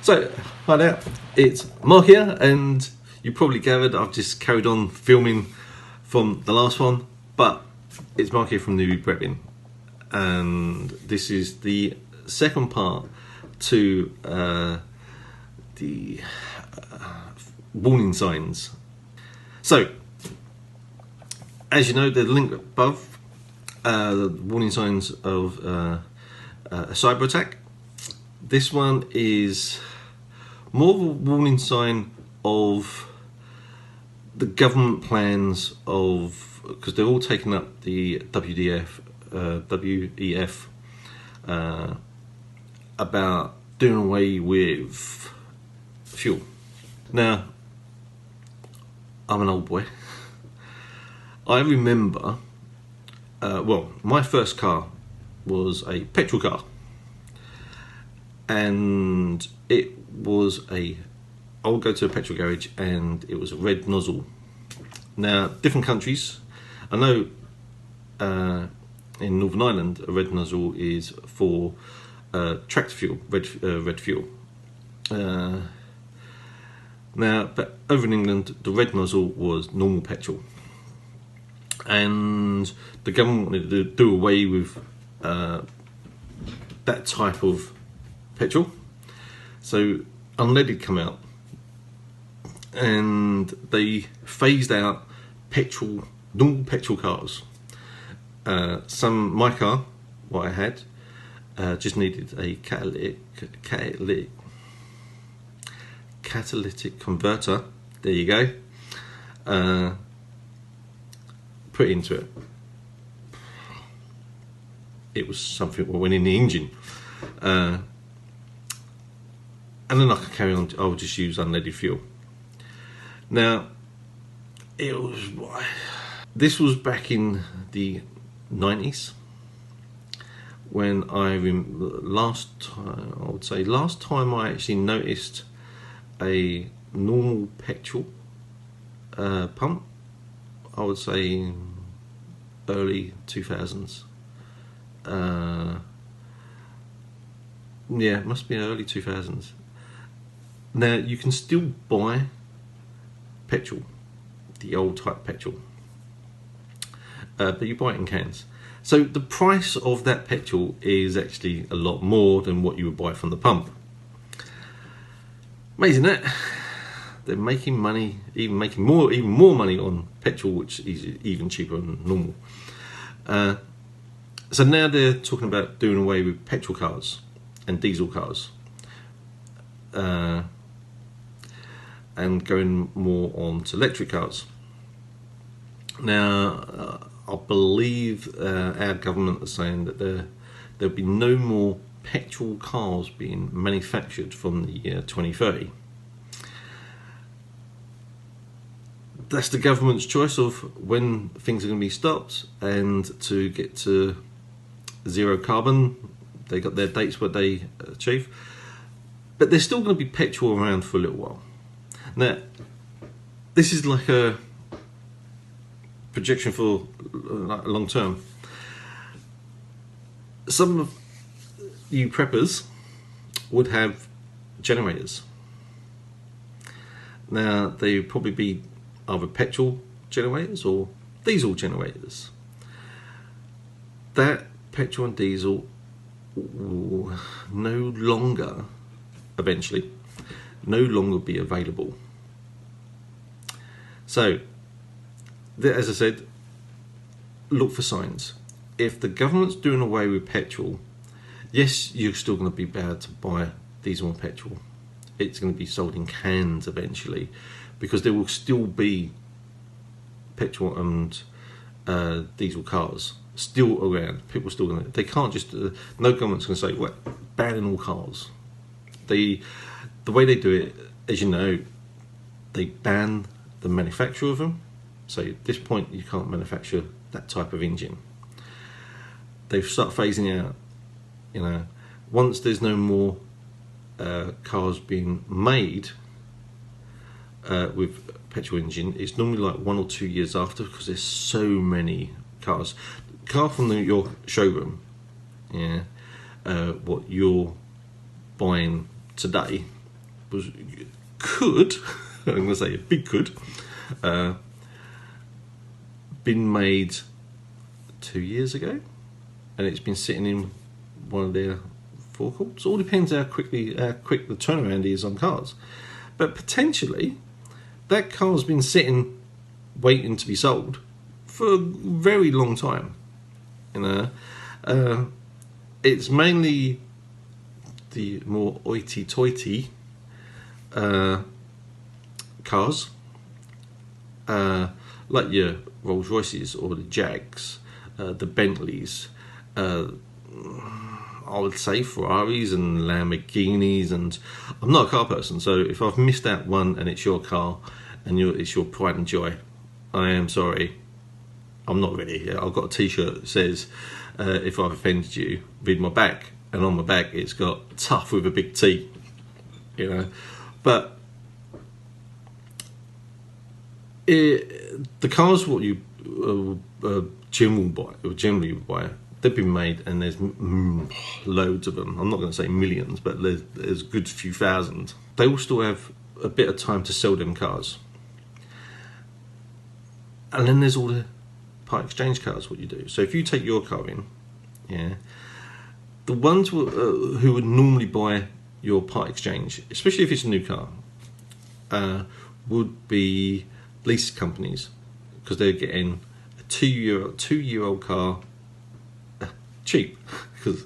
So, hi there, it's Mark here, and you probably gathered I've just carried on filming from the last one, but it's Mark here from Newbie Prepping, and this is the second part to the warning signs. So, as you know, the link above, the warning signs of a cyber attack. This one is more of a warning sign of the government plans of, because they're all taking up the WEF about doing away with fuel. Now, I'm an old boy. I remember, well, my first car was a petrol car. And it was I would go to a petrol garage and it was a red nozzle. Now, different countries, I know in Northern Ireland a red nozzle is for tractor fuel, red fuel. Now, but over in England the red nozzle was normal petrol, and the government wanted to do away with that type of petrol, so unleaded come out, and they phased out normal petrol cars. My car, what I had, just needed a catalytic converter. There you go. Put into it. It was something that went in the engine. And then I could carry on. I would just use unleaded fuel. Now, this was back in the 90s when last time I actually noticed a normal petrol pump. I would say early 2000s. Yeah, it must be early 2000s. Now, you can still buy petrol, the old type petrol, but you buy it in cans. So the price of that petrol is actually a lot more than what you would buy from the pump. Amazing that they're making money, even more money on petrol, which is even cheaper than normal. So now they're talking about doing away with petrol cars and diesel cars. And going more on to electric cars. Now, I believe our government are saying that there'll be no more petrol cars being manufactured from the year 2030. That's the government's choice of when things are going to be stopped, and to get to zero carbon, they got their dates what they achieve. But there's still going to be petrol around for a little while. Now, this is like a projection for long term. Some of you preppers would have generators. Now, they would probably be either petrol generators or diesel generators. That petrol and diesel will eventually no longer be available. So, as I said, look for signs. If the government's doing away with petrol, yes, you're still going to be able to buy diesel and petrol. It's going to be sold in cans eventually, because there will still be petrol and diesel cars still around. People still going to. They can't just. No government's going to say, "Well, banning all cars." The way they do it, as you know, they ban the manufacture of them. So at this point, you can't manufacture that type of engine. They've started phasing out. You know, once there's no more cars being made with petrol engine, it's normally like 1 or 2 years after, because there's so many cars. Car from your showroom, yeah, what you're buying today could, I'm going to say a big could, been made 2 years ago, and it's been sitting in one of their forecourts. All depends how quick the turnaround is on cars, but potentially that car's been sitting waiting to be sold for a very long time. It's mainly the more hoity-toity cars, like your Rolls Royces or the Jags, the Bentleys, I would say Ferraris and Lamborghinis. And I'm not a car person, so if I've missed out one and it's your car and it's your pride and joy, I am sorry. I'm not ready. I've got a t-shirt that says, if I've offended you, read my back. And on my back it's got tough with a big T, But the cars what you generally buy, they've been made, and there's loads of them. I'm not going to say millions, but there's a good few thousand. They will still have a bit of time to sell them cars. And then there's all the part exchange cars, what you do. So if you take your car in, the ones who would normally buy your part exchange, especially if it's a new car, would be lease companies, because they're getting a two-year-old car cheap. Because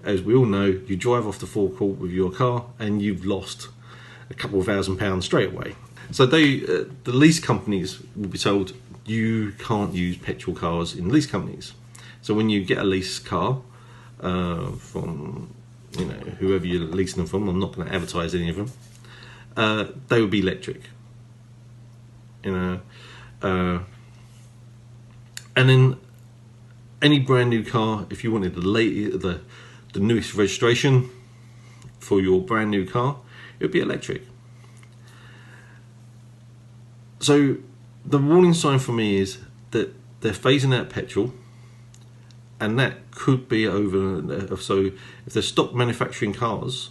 as we all know, you drive off the forecourt with your car and you've lost a couple of £1,000 straight away. So the lease companies will be told you can't use petrol cars in lease companies. So when you get a lease car from whoever you're leasing them from, I'm not going to advertise any of them, they will be electric. And then any brand new car, if you wanted the newest registration for your brand new car, it would be electric. So the warning sign for me is that they're phasing out petrol, and that could be over. So if they stop manufacturing cars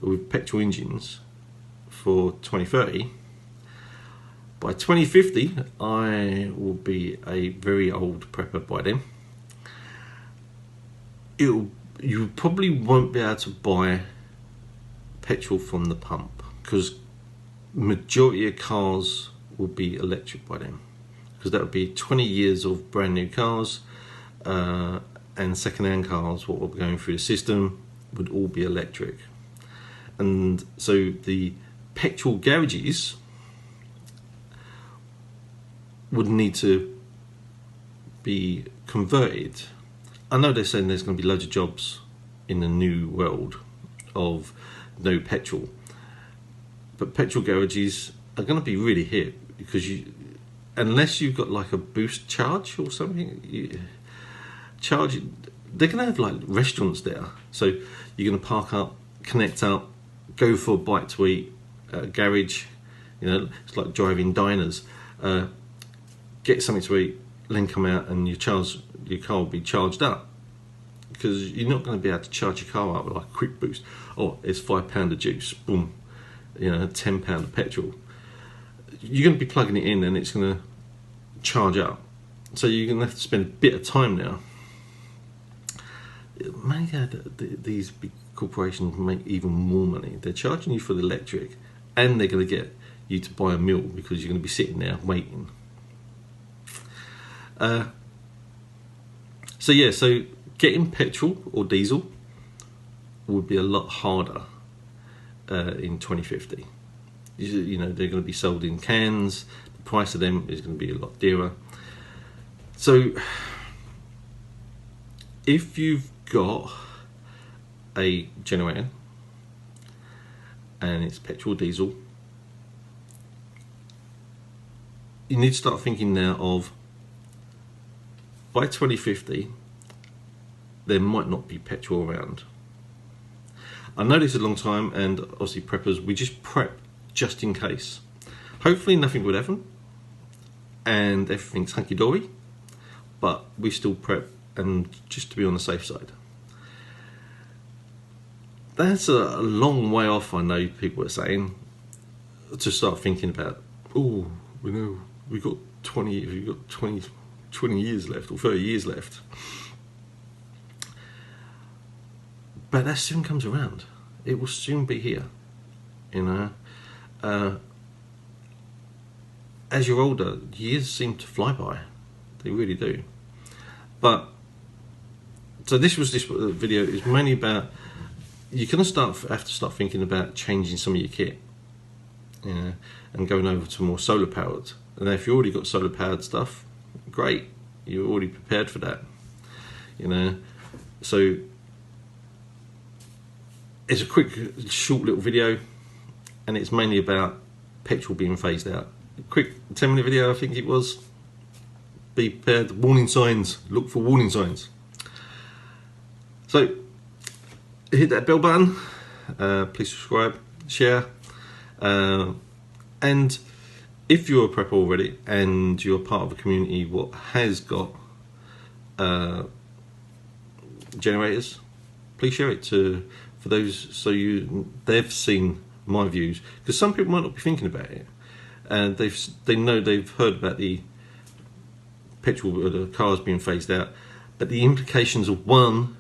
with petrol engines for 2030, by 2050 I will be a very old prepper by then. You probably won't be able to buy petrol from the pump, because majority of cars will be electric by then, because that would be 20 years of brand new cars, and second-hand cars what will be going through the system would all be electric. And so the petrol garages would need to be converted. I know they're saying there's going to be loads of jobs in the new world of no petrol, but petrol garages are going to be really hit, because unless you've got like a boost charge or something, they're going to have like restaurants there. So you're going to park up, connect up, go for a bite to eat, garage. It's like driving diners. Get something to eat, then come out, and your car will be charged up, because you're not going to be able to charge your car up with like a quick boost. Oh, it's £5 of juice, boom, £10 of petrol. You're going to be plugging it in, and it's going to charge up. So you're going to have to spend a bit of time now. These big corporations make even more money. They're charging you for the electric, and they're going to get you to buy a meal, because you're going to be sitting there waiting. So getting petrol or diesel would be a lot harder in 2050. They're going to be sold in cans. The price of them is going to be a lot dearer. So if you've got a generator and it's petrol or diesel, you need to start thinking now of, by 2050 there might not be petrol around. I know this is a long time, and obviously preppers, we just prep just in case. Hopefully nothing would happen and everything's hunky-dory, but we still prep, and just to be on the safe side. that's a long way off. I know people are saying, to start thinking about, oh, we know we've got 20 years left or 30 years left. But that soon comes around. It will soon be here, you know. As you're older, years seem to fly by. They really do. But so this video is mainly about, you're going to have to start thinking about changing some of your kit, you know, and going over to more solar powered. And if you already got solar powered stuff, great, you're already prepared for that, you know. So it's a quick, short little video, and it's mainly about petrol being phased out. A quick 10-minute video, I think it was. Be prepared. Warning signs. Look for warning signs. So hit that bell button. Please subscribe, share, and if you're a prepper already and you're part of a community what has got generators, please share it for those so they've seen my views, because some people might not be thinking about it, and they've heard about the petrol or the cars being phased out, but the implications of one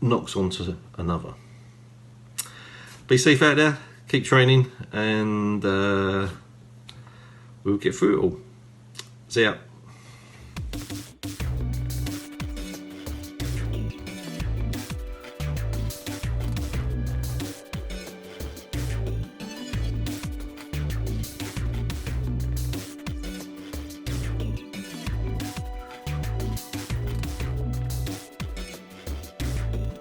knocks onto another. Be safe out there, keep training, and we'll get through it all. See ya.